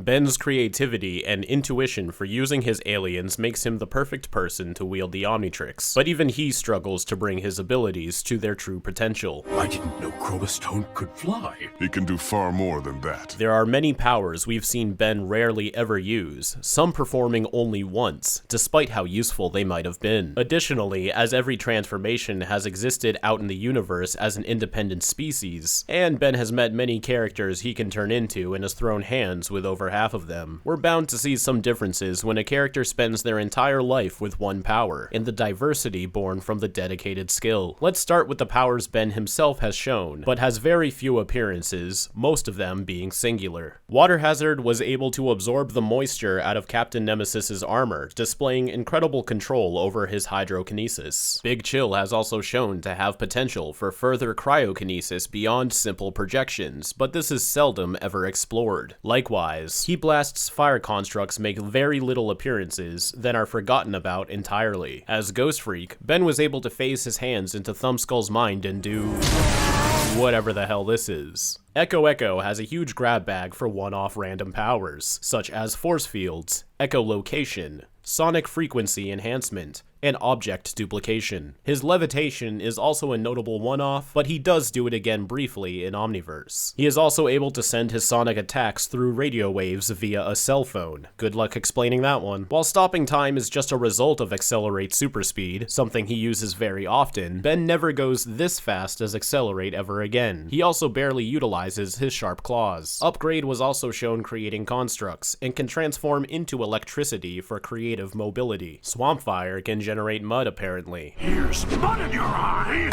Ben's creativity and intuition for using his aliens makes him the perfect person to wield the Omnitrix, but even he struggles to bring his abilities to their true potential. I didn't know Chromastone could fly. He can do far more than that. There are many powers we've seen Ben rarely ever use, some performing only once, despite how useful they might have been. Additionally, as every transformation has existed out in the universe as an independent species, and Ben has met many characters he can turn into and has thrown hands with over half of them, we're bound to see some differences when a character spends their entire life with one power, and the diversity born from the dedicated skill. Let's start with the powers Ben himself has shown, but has very few appearances, most of them being singular. Water Hazard was able to absorb the moisture out of Captain Nemesis's armor, displaying incredible control over his hydrokinesis. Big Chill has also shown to have potential for further cryokinesis beyond simple projections, but this is seldom ever explored. Likewise, Heat Blast's fire constructs make very little appearances, then are forgotten about entirely. As Ghost Freak, Ben was able to phase his hands into Thumbskull's mind and do whatever the hell this is. Echo has a huge grab bag for one-off random powers, such as force fields, echolocation, sonic frequency enhancement, and object duplication. His levitation is also a notable one-off, but he does do it again briefly in Omniverse. He is also able to send his sonic attacks through radio waves via a cell phone. Good luck explaining that one. While stopping time is just a result of Accelerate Super Speed, something he uses very often, Ben never goes this fast as Accelerate ever again. He also barely utilizes his Sharp Claws. Upgrade was also shown creating constructs, and can transform into electricity for creative mobility. Swampfire can generate mud apparently. Here's mud in your eye!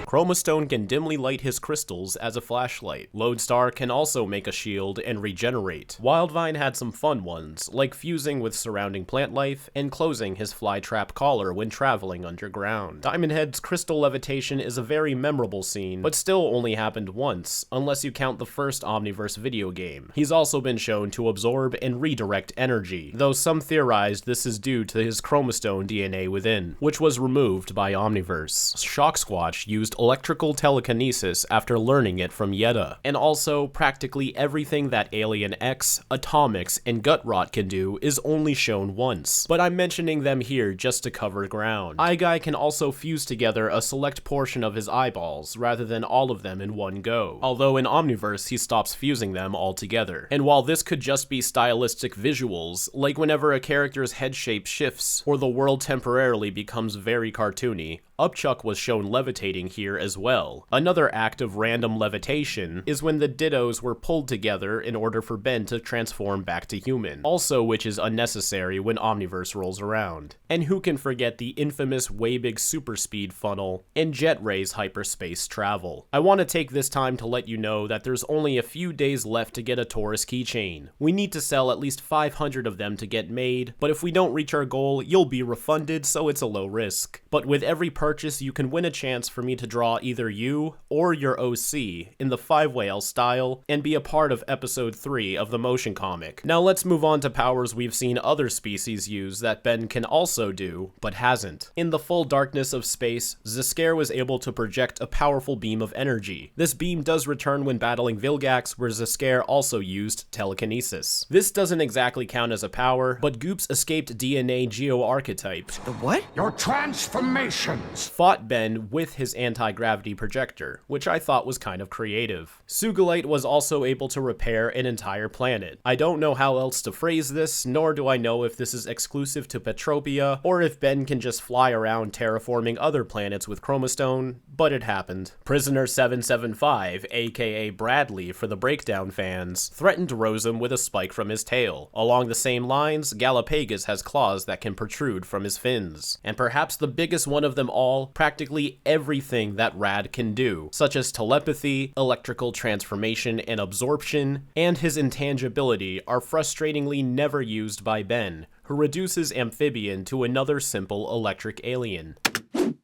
Chromastone can dimly light his crystals as a flashlight. Lodestar can also make a shield and regenerate. Wildvine had some fun ones, like fusing with surrounding plant life and closing his flytrap collar when traveling underground. Diamond Head's crystal levitation is a very memorable scene, but still only happened once, unless you count the first Omniverse video game. He's also been shown to absorb and redirect energy, though some theorized this is due to his Chromastone DNA within, which was removed by Omniverse. Shock Squatch used electrical telekinesis after learning it from Yetta, and also practically everything that Alien X, Atomics, and Gutrot can do is only shown once, but I'm mentioning them here just to cover ground. Eye can also fuse together a select portion of his eyeballs, rather than all of them in one go, although in Omniverse he stops fusing them altogether. And while this could just be stylistic visuals, like whenever a character's head shape shifts, or the world temporarily becomes very cartoony, Upchuck was shown levitating here as well. Another act of random levitation is when the Dittos were pulled together in order for Ben to transform back to human, also which is unnecessary when Omniverse rolls around. And who can forget the infamous Waybig super speed funnel and Jet Ray's hyperspace travel. I want to take this time to let you know that there's only a few days left to get a Taurus keychain. We need to sell at least 500 of them to get made, but if we don't reach our goal, you'll be refunded, so it's a low risk. But with every purchase, you can win a chance for me to draw either you or your OC in the 5-whale style and be a part of episode 3 of the motion comic. Now let's move on to powers we've seen other species use that Ben can also do, but hasn't. In the full darkness of space, Zeskar was able to project a powerful beam of energy. This beam does return when battling Vilgax, where Zeskar also used telekinesis. This doesn't exactly count as a power, but Goop's escaped DNA Geo-archetype, The what? Your transformations! fought Ben with his anti-gravity projector, which I thought was kind of creative. Sugilite was also able to repair an entire planet. I don't know how else to phrase this, nor do I know if this is exclusive to Petropia, or if Ben can just fly around terraforming other planets with Chromastone, but it happened. Prisoner 775, aka Bradley for the Breakdown fans, threatened Rosem with a spike from his tail. Along the same lines, Galapagus has claws that can protrude from his fins. And perhaps the biggest one of them all, practically everything that Rad can do, such as telepathy, electrical transformation and absorption, and his intangibility are frustratingly never used by Ben, who reduces Amphibian to another simple electric alien.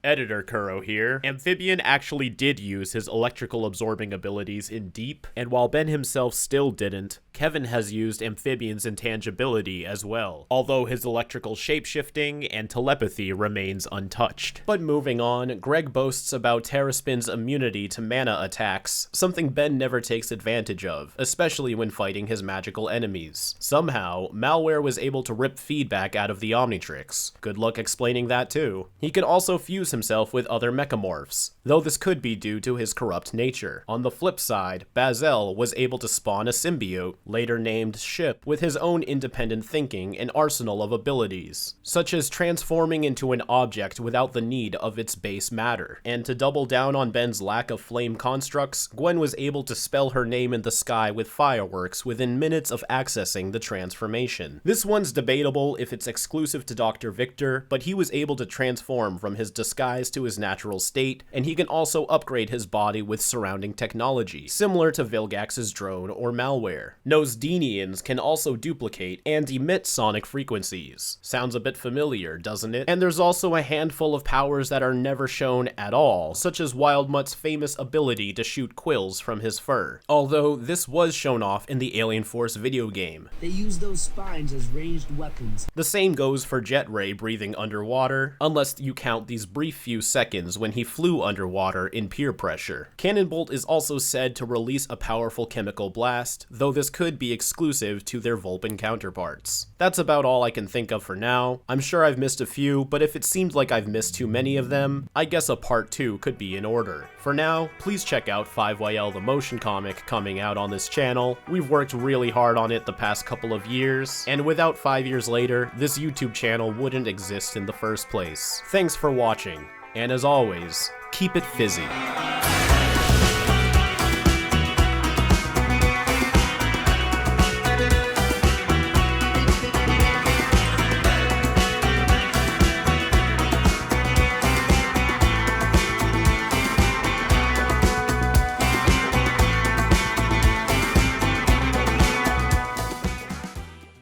Editor Kuro here. Amphibian actually did use his electrical absorbing abilities in Deep, and while Ben himself still didn't, Kevin has used Amphibian's intangibility as well, although his electrical shapeshifting and telepathy remains untouched. But moving on, Greg boasts about Terraspin's immunity to mana attacks, something Ben never takes advantage of, especially when fighting his magical enemies. Somehow, Malware was able to rip feedback out of the Omnitrix. Good luck explaining that too. He can also fuse himself with other mechamorphs, though this could be due to his corrupt nature. On the flip side, Bazel was able to spawn a symbiote, later named Ship, with his own independent thinking and arsenal of abilities, such as transforming into an object without the need of its base matter. And to double down on Ben's lack of flame constructs, Gwen was able to spell her name in the sky with fireworks within minutes of accessing the transformation. This one's debatable if it's exclusive to Dr. Victor, but he was able to transform from his disguise to his natural state, and he can also upgrade his body with surrounding technology, similar to Vilgax's drone or Malware. Nosedenians can also duplicate and emit sonic frequencies. Sounds a bit familiar, doesn't it? And there's also a handful of powers that are never shown at all, such as Wildmutt's famous ability to shoot quills from his fur, although this was shown off in the Alien Force video game. They use those spines as ranged weapons. The same goes for Jet Ray breathing underwater, unless you count these brief few seconds when he flew underwater in peer pressure. Cannonbolt is also said to release a powerful chemical blast, though this could be exclusive to their Vulpin counterparts. That's about all I can think of for now. I'm sure I've missed a few, but if it seemed like I've missed too many of them, I guess a part 2 could be in order. For now, please check out 5YL the motion comic coming out on this channel. We've worked really hard on it the past couple of years, and without 5 years later, this YouTube channel wouldn't exist in the first place. Thanks for watching, and as always, keep it fizzy.